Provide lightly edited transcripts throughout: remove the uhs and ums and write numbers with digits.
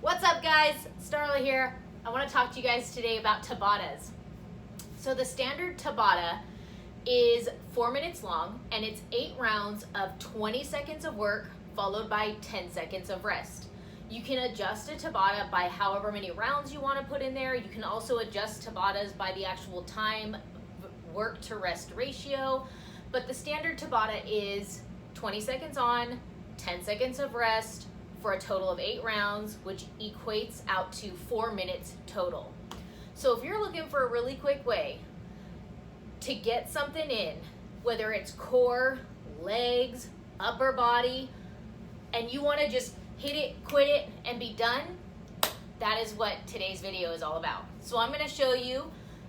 What's up guys, Starla here. I want to talk to you guys today about Tabatas. So the standard Tabata is 4 minutes long and it's 8 rounds of 20 seconds of work followed by 10 seconds of rest. You can adjust a Tabata by however many rounds you want to put in there. You can also adjust Tabatas by the actual time work to rest ratio, but the standard Tabata is 20 seconds on, 10 seconds of rest, for a total of 8 rounds, which equates out to 4 minutes total. So if you're looking for a really quick way to get something in, whether it's core, legs, upper body, and you want to just hit it, quit it, and be done, that is what today's video is all about. So I'm going to show you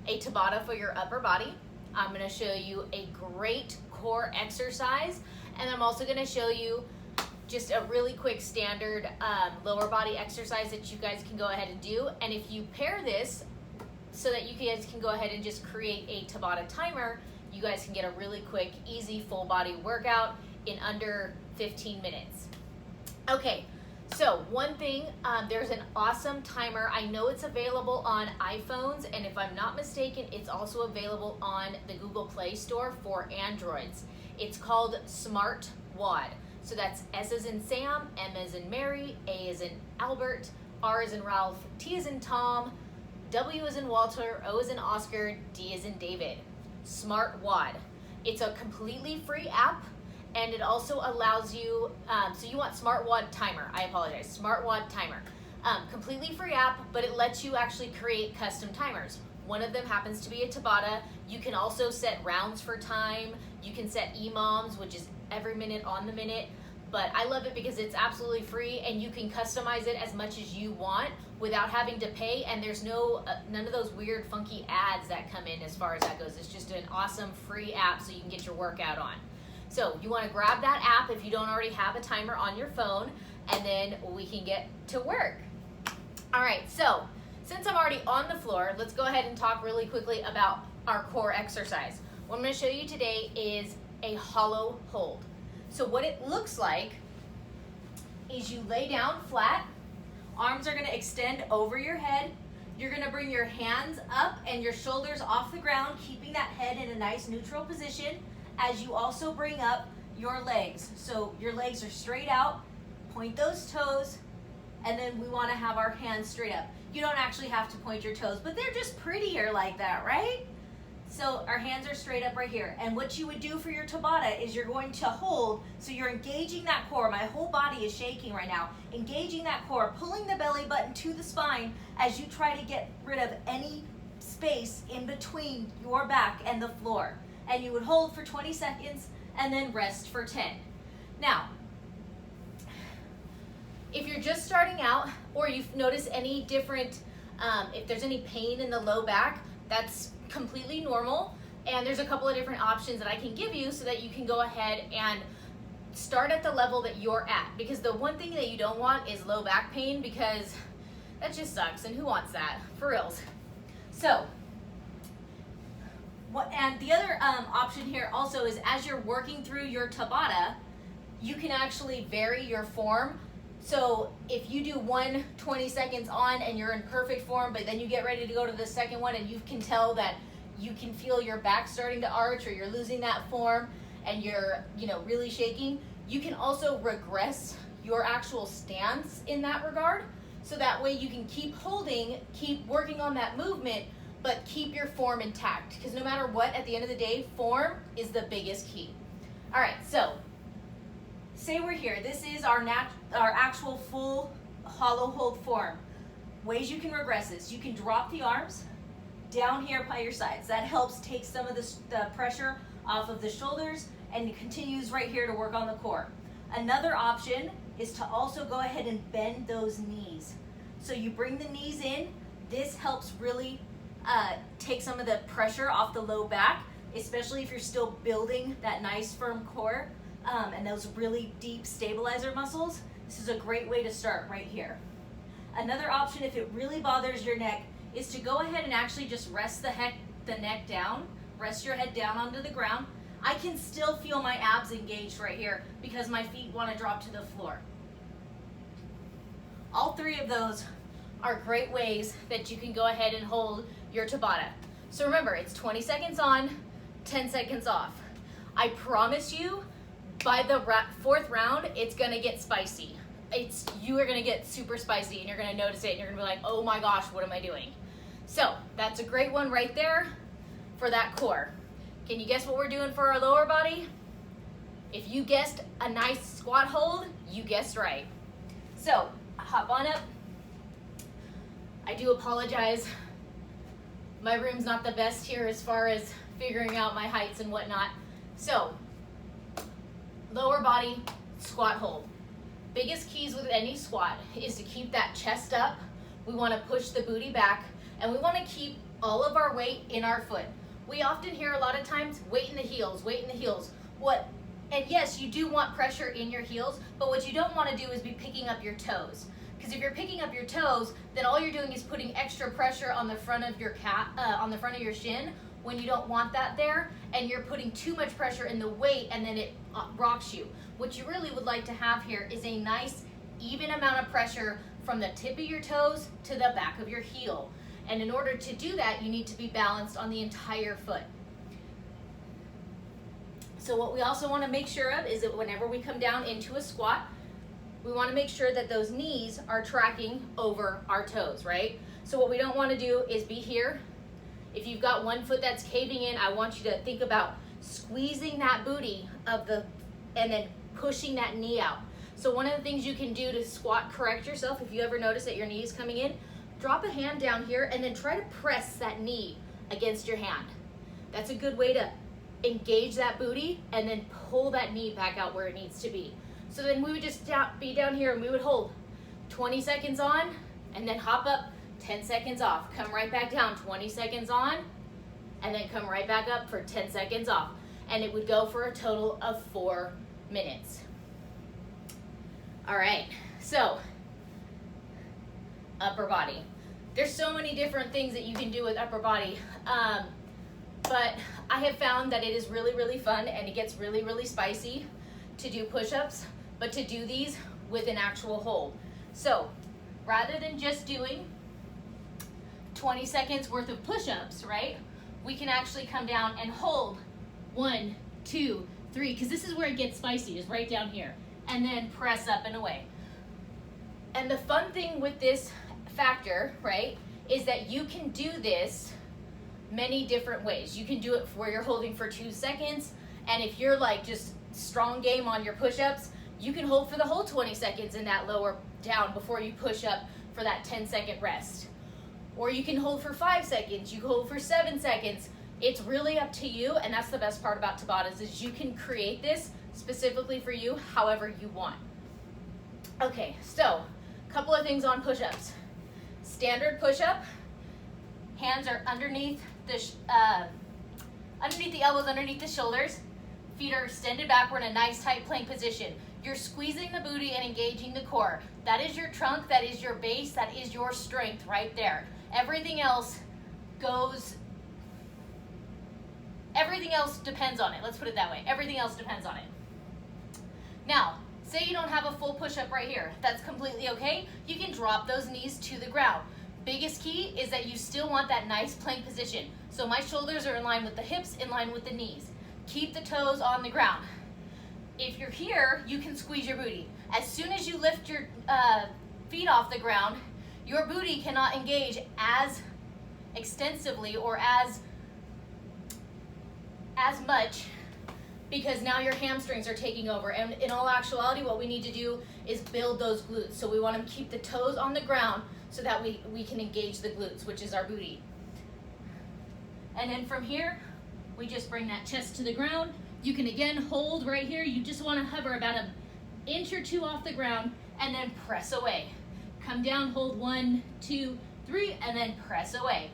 a Tabata for your upper body. I'm going to show you a great core exercise, and I'm also going to show you just a really quick standard lower body exercise that you guys can go ahead and do. And if you pair this so that you guys can go ahead and just create a Tabata timer, you guys can get a really quick, easy, full body workout in under 15 minutes. Okay, so one thing, there's an awesome timer. I know it's available on iPhones, and if I'm not mistaken, it's also available on the Google Play Store for Androids. It's called SmartWOD. So that's S as in Sam, M as in Mary, A as in Albert, R as in Ralph, T as in Tom, W as in Walter, O as in Oscar, D as in David. SmartWOD. It's a completely free app, and it also allows you, so you want SmartWOD Timer, I apologize, SmartWOD Timer. Completely free app, but it lets you actually create custom timers. One of them happens to be a Tabata. You can also set rounds for time. You can set EMOMs, which is every minute on the minute, but I love it because it's absolutely free and you can customize it as much as you want without having to pay, and there's none of those weird funky ads that come in as far as that goes. It's just an awesome free app so you can get your workout on. So you want to grab that app if you don't already have a timer on your phone, and then we can get to work. All right, so since I'm already on the floor, let's go ahead and talk really quickly about our core exercise. What I'm going to show you today is a hollow hold. So what it looks like is you lay down flat, arms are going to extend over your head, you're going to bring your hands up and your shoulders off the ground, keeping that head in a nice neutral position as you also bring up your legs. So your legs are straight out, point those toes, and then we want to have our hands straight up. You don't actually have to point your toes, but they're just prettier like that, right? So our hands are straight up right here. And what you would do for your Tabata is you're going to hold, so you're engaging that core. My whole body is shaking right now. Engaging that core, pulling the belly button to the spine as you try to get rid of any space in between your back and the floor. And you would hold for 20 seconds and then rest for 10. Now, if you're just starting out or you've noticed any different, if there's any pain in the low back, that's completely normal, and there's a couple of different options that I can give you so that you can go ahead and start at the level that you're at, because the one thing that you don't want is low back pain, because that just sucks, and who wants that, for reals. So and the other option here also is, as you're working through your Tabata, you can actually vary your form. So if you do 20 seconds on and you're in perfect form, but then you get ready to go to the second one and you can tell that you can feel your back starting to arch, or you're losing that form and you're really shaking, you can also regress your actual stance in that regard. So that way you can keep holding, keep working on that movement, but keep your form intact. Because no matter what, at the end of the day, form is the biggest key. All right, so say we're here. This is our actual full hollow hold form. Ways you can regress this. You can drop the arms down here by your sides. That helps take some of the pressure off of the shoulders, and it continues right here to work on the core. Another option is to also go ahead and bend those knees. So you bring the knees in. This helps really take some of the pressure off the low back, especially if you're still building that nice firm core. And those really deep stabilizer muscles. This is a great way to start right here. Another option, if it really bothers your neck, is to go ahead and actually just rest the neck down, rest your head down onto the ground. I can still feel my abs engaged right here because my feet want to drop to the floor. All three of those are great ways that you can go ahead and hold your Tabata. So remember, it's 20 seconds on, 10 seconds off. I promise you, by the fourth round, it's gonna get spicy. You are gonna get super spicy and you're gonna notice it and you're gonna be like, oh my gosh, what am I doing? So that's a great one right there for that core. Can you guess what we're doing for our lower body? If you guessed a nice squat hold, you guessed right. So hop on up. I do apologize. My room's not the best here as far as figuring out my heights and whatnot. So lower body squat hold. Biggest keys with any squat is to keep that chest up. We want to push the booty back and we want to keep all of our weight in our foot. We often hear a lot of times, weight in the heels, weight in the heels. And yes, you do want pressure in your heels, but what you don't want to do is be picking up your toes. Because if you're picking up your toes, then all you're doing is putting extra pressure on the front of your on the front of your shin when you don't want that there, and you're putting too much pressure in the weight and then it rocks you. What you really would like to have here is a nice even amount of pressure from the tip of your toes to the back of your heel. And in order to do that, you need to be balanced on the entire foot. So what we also want to make sure of is that whenever we come down into a squat, we want to make sure that those knees are tracking over our toes, right? So what we don't want to do is be here. If you've got one foot that's caving in, I want you to think about squeezing that booty and then pushing that knee out. So one of the things you can do to squat correct yourself, if you ever notice that your knee is coming in, drop a hand down here and then try to press that knee against your hand. That's a good way to engage that booty and then pull that knee back out where it needs to be. So then we would just be down here and we would hold 20 seconds on and then hop up, 10 seconds off. Come right back down, 20 seconds on, and then come right back up for 10 seconds off. And it would go for a total of 4 minutes. All right, so upper body. There's so many different things that you can do with upper body, but I have found that it is really, really fun and it gets really, really spicy to do push-ups, but to do these with an actual hold. So rather than just doing 20 seconds worth of push-ups, right? We can actually come down and hold 1, 2, 3, because this is where it gets spicy, is right down here, and then press up and away. And the fun thing with this factor, right, is that you can do this many different ways. You can do it where you're holding for 2 seconds, and if you're like just strong game on your push-ups, you can hold for the whole 20 seconds in that lower down before you push up for that 10-second rest. Or you can hold for 5 seconds, you hold for 7 seconds. It's really up to you, and that's the best part about Tabatas is you can create this specifically for you however you want. Okay, so a couple of things on push-ups. Standard push-up, hands are underneath the elbows, underneath the shoulders. Feet are extended back. We're in a nice tight plank position. You're squeezing the booty and engaging the core. That is your trunk, that is your base, that is your strength right there. Everything else depends on it. Let's put it that way. Everything else depends on it. Now, say you don't have a full push-up right here. That's completely okay. You can drop those knees to the ground. Biggest key is that you still want that nice plank position. So my shoulders are in line with the hips, in line with the knees. Keep the toes on the ground. If you're here, you can squeeze your booty. As soon as you lift your feet off the ground, your booty cannot engage as extensively or as much because now your hamstrings are taking over. And in all actuality, what we need to do is build those glutes. So we want to keep the toes on the ground so that we can engage the glutes, which is our booty. And then from here, we just bring that chest to the ground. You can again hold right here. You just want to hover about an inch or 2 off the ground and then press away. Come down, hold 1, 2, 3, and then press away.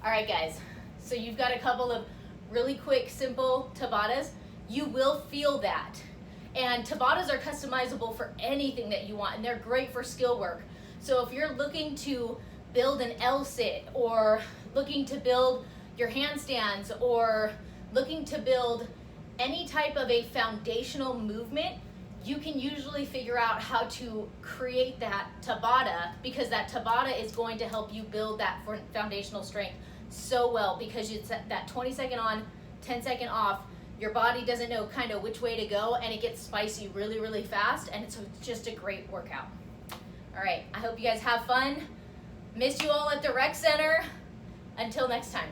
All right, guys. So you've got a couple of really quick, simple Tabatas. You will feel that. And Tabatas are customizable for anything that you want, and they're great for skill work. So if you're looking to build an L-sit or looking to build your handstands or looking to build any type of a foundational movement, you can usually figure out how to create that Tabata, because that Tabata is going to help you build that foundational strength so well, because it's that 20-second on, 10-second off. Your body doesn't know kind of which way to go, and it gets spicy really, really fast, and it's just a great workout. All right, I hope you guys have fun. Miss you all at the rec center. Until next time.